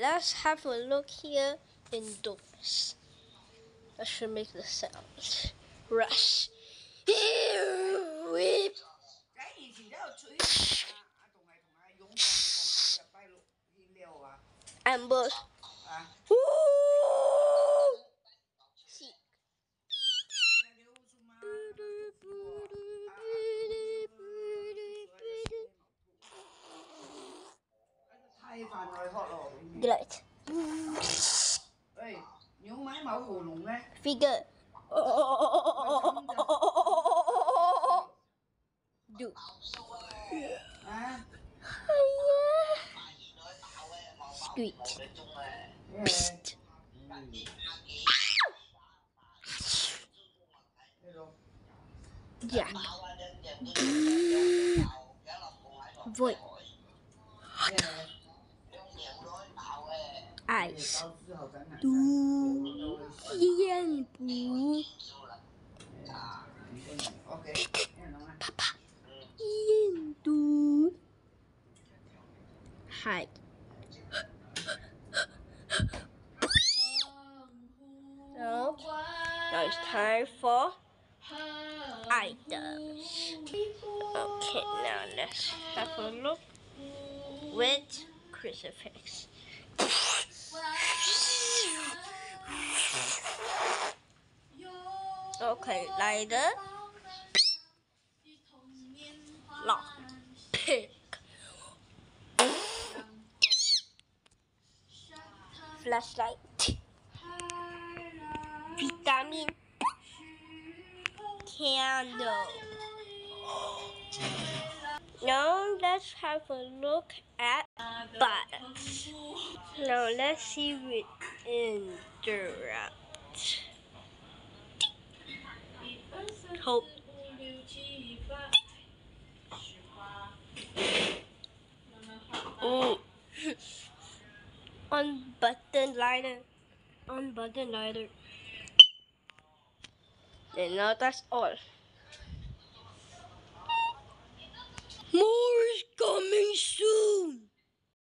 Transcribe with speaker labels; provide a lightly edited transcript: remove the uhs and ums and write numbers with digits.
Speaker 1: let's have a look here indoors. That should make the sound. Rush. Whip. Ambush. Seek. Glide. Figure. Do. Squeak. Psst. Jack. Void. Ice. Du. Yên bú. Papa. Yên du. Hide. So, now it's time for items. Okay, now let's have a look with crucifix. Okay, lighter, lock, pick, flashlight, vitamin, candle. Now let's have a look at buttons. Now let's see within the route. Hope. Oh. Unbutton lighter. Unbutton lighter. And now that's all. More is coming soon.